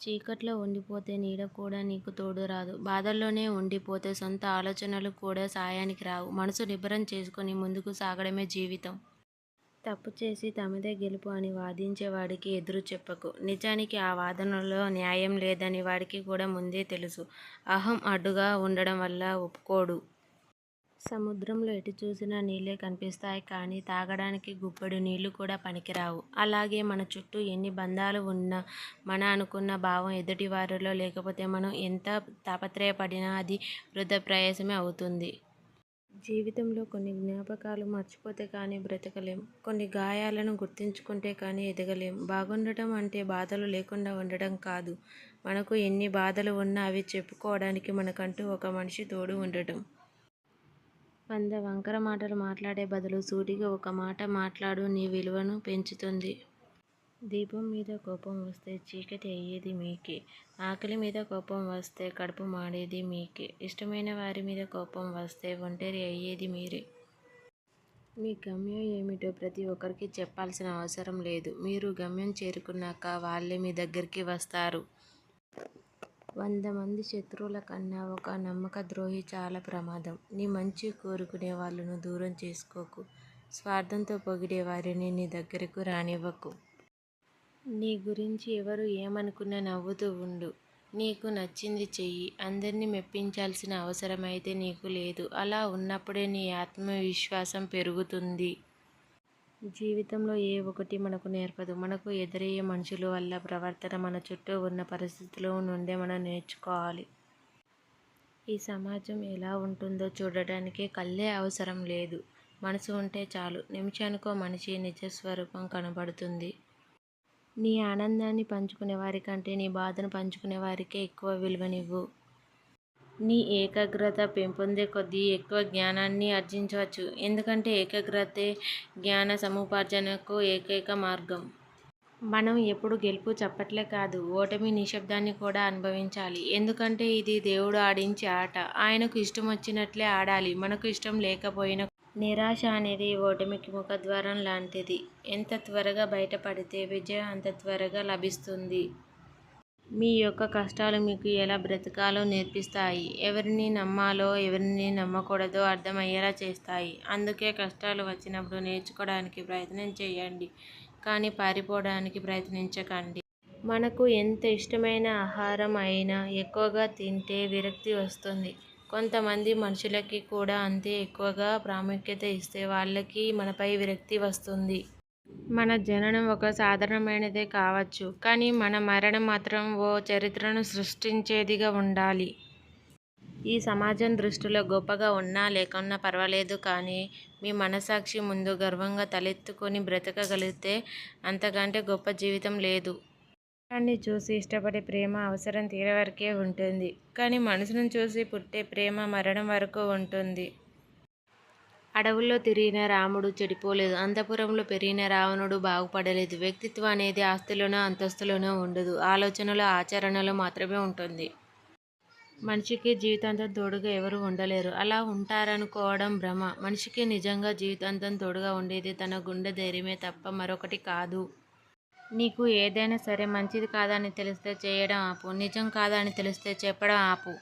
చీకట్లో ఉండిపోతే నీడ కూడా నీకు తోడు రాదు. బాధల్లోనే ఉండిపోతే సొంత ఆలోచనలు కూడా సాయానికి రావు. మనసు నిబ్బరం చేసుకొని ముందుకు సాగడమే జీవితం. తప్పు చేసి తమదే గెలుపు అని వాదించేవాడికి ఎదురు చెప్పకు. నిజానికి ఆ వాదనలో న్యాయం లేదని వాడికి కూడా ముందే తెలుసు. అహం అడ్డుగా ఉండడం వల్ల ఒప్పుకోడు. సముద్రంలో ఎటు చూసినా నీళ్ళే కనిపిస్తాయి కానీ తాగడానికి గుప్పెడు నీళ్లు కూడా పనికిరావు. అలాగే మన చుట్టూ ఎన్ని బంధాలు ఉన్నా మన అనుకున్న భావం ఎదుటివారిలో లేకపోతే మనం ఎంత తాపత్రయపడినా అది వృధా ప్రయాసమే అవుతుంది. జీవితంలో కొన్ని జ్ఞాపకాలు మర్చిపోతే కానీ బ్రతకలేం. కొన్ని గాయాలను గుర్తుంచుకుంటే కానీ ఎదగలేం. బాగుండటం అంటే బాధలు లేకుండా ఉండడం కాదు. మనకు ఎన్ని బాధలు ఉన్నా అవి చెప్పుకోవడానికి మనకంటూ ఒక మనిషి తోడు ఉండటం. 100 వంకర మాటలు మాట్లాడే బదులు సూటిగా ఒక మాట మాట్లాడు నీ విలువను పెంచుతుంది. దీపం మీద కోపం వస్తే చీకటి అయ్యేది మీకే. ఆకలి మీద కోపం వస్తే కడుపు మాడేది మీకే. ఇష్టమైన వారి మీద కోపం వస్తే ఒంటరి అయ్యేది మీరే. మీ గమ్యం ఏమిటో ప్రతి ఒక్కరికి చెప్పాల్సిన అవసరం లేదు. మీరు గమ్యం చేరుకున్నాక వాళ్ళే మీ దగ్గరికి వస్తారు. 100 మంది శత్రువుల కన్నా ఒక నమ్మక ద్రోహి చాలా ప్రమాదం. నీ మంచి కోరుకునే వాళ్ళను దూరం చేసుకోకు. స్వార్థంతో పొగిడే వారిని నీ దగ్గరకు రానివ్వకు. నీ గురించి ఎవరు ఏమనుకున్నా నవ్వుతూ ఉండు. నీకు నచ్చింది చెయ్యి. అందరినీ మెప్పించాల్సిన అవసరమైతే నీకు లేదు. అలా ఉన్నప్పుడే నీ ఆత్మవిశ్వాసం పెరుగుతుంది. జీవితంలో ఏ ఒక్కటి మనకు నేర్పదు. మనకు ఎదురయ్యే మనుషుల వల్ల ప్రవర్తన, మన చుట్టూ ఉన్న పరిస్థితుల నుండే మనం నేర్చుకోవాలి. ఈ సమాజం ఎలా ఉంటుందో చూడడానికి కళ్ళే అవసరం లేదు. మనసు ఉంటే చాలు. నిమిషానికో మనిషి నిజస్వరూపం కనబడుతుంది. నీ ఆనందాన్ని పంచుకునే వారికంటే నీ బాధను పంచుకునే వారికే ఎక్కువ విలువనివ్వు. నీ ఏకాగ్రత పెంపొందే కొద్దీ ఎక్కువ జ్ఞానాన్ని ఆర్జించవచ్చు. ఎందుకంటే ఏకాగ్రతే జ్ఞాన సముపార్జనకు ఏకైక మార్గం. మనం ఎప్పుడు గెలుపు చప్పట్లే కాదు, ఓటమి నిశ్శబ్దాన్ని కూడా అనుభవించాలి. ఎందుకంటే ఇది దేవుడు ఆడించే ఆట. ఆయనకు ఇష్టం వచ్చినట్లే ఆడాలి. మనకు ఇష్టం లేకపోయినా. నిరాశ అనేది ఓటమికి ముఖద్వారం లాంటిది. ఎంత త్వరగా బయటపడితే విజయం అంత త్వరగా లభిస్తుంది. మీ యొక్క కష్టాలు మీకు ఎలా బ్రతకాలో నేర్పిస్తాయి. ఎవరిని నమ్మాలో ఎవరిని నమ్మకూడదో అర్థమయ్యేలా చేస్తాయి. అందుకే కష్టాలు వచ్చినప్పుడు నేర్చుకోవడానికి ప్రయత్నం చేయండి కానీ పారిపోవడానికి ప్రయత్నించకండి. మనకు ఎంత ఇష్టమైన ఆహారం అయినా ఎక్కువగా తింటే విరక్తి వస్తుంది. కొంతమంది మనుషులకి కూడా అంతే ఎక్కువగా ప్రాముఖ్యత ఇస్తే వాళ్ళకి మనపై విరక్తి వస్తుంది. మన జననం ఒక సాధారణమైనదే కావచ్చు కానీ మన మరణం మాత్రం ఓ చరిత్రను సృష్టించేదిగా ఉండాలి. ఈ సమాజం దృష్టిలో గొప్పగా ఉన్నా లేకున్నా పర్వాలేదు కానీ మీ మనస్సాక్షి ముందు గర్వంగా తలెత్తుకొని బ్రతకగలిగితే అంతకంటే గొప్ప జీవితం లేదు. శరీరాన్ని చూసి ఇష్టపడే ప్రేమ అవసరం తీరే వరకే ఉంటుంది కానీ మనసును చూసి పుట్టే ప్రేమ మరణం వరకు ఉంటుంది. అడవుల్లో తిరిగిన రాముడు చెడిపోలేదు. అంతఃపురంలో పెరిగిన రావణుడు బాగుపడలేదు. వ్యక్తిత్వం అనేది ఆస్తిలోనో అంతస్తులోనో ఉండదు. ఆలోచనలో ఆచరణలో మాత్రమే ఉంటుంది. మనిషికి జీవితాంతం తోడుగా ఎవరూ ఉండలేరు. అలా ఉంటారనుకోవడం భ్రమ. మనిషికి నిజంగా జీవితాంతం తోడుగా ఉండేది తన గుండె ధైర్యమే తప్ప మరొకటి కాదు. నీకు ఏదైనా సరే మంచిది కాదని తెలిస్తే చేయడం ఆపు. నిజం కాదని తెలిస్తే చెప్పడం ఆపు.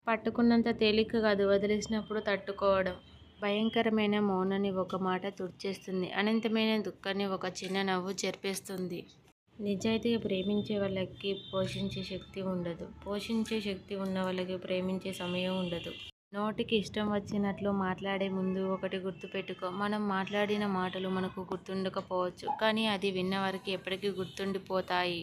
పట్టుకున్నంత తేలిక కాదు వదిలేసినప్పుడు తట్టుకోవడం. భయంకరమైన మౌనాన్ని ఒక మాట తుడిచేస్తుంది. అనంతమైన దుఃఖాన్ని ఒక చిన్న నవ్వు చెరిపేస్తుంది. నిజాయితీగా ప్రేమించే వాళ్ళకి పోషించే శక్తి ఉండదు. పోషించే శక్తి ఉన్న వాళ్ళకి ప్రేమించే సమయం ఉండదు. నోటికి ఇష్టం వచ్చినట్లు మాట్లాడే ముందు ఒకటి గుర్తుపెట్టుకో. మనం మాట్లాడిన మాటలు మనకు గుర్తుండకపోవచ్చు కానీ అది విన్నవారికి ఎప్పటికీ గుర్తుండిపోతాయి.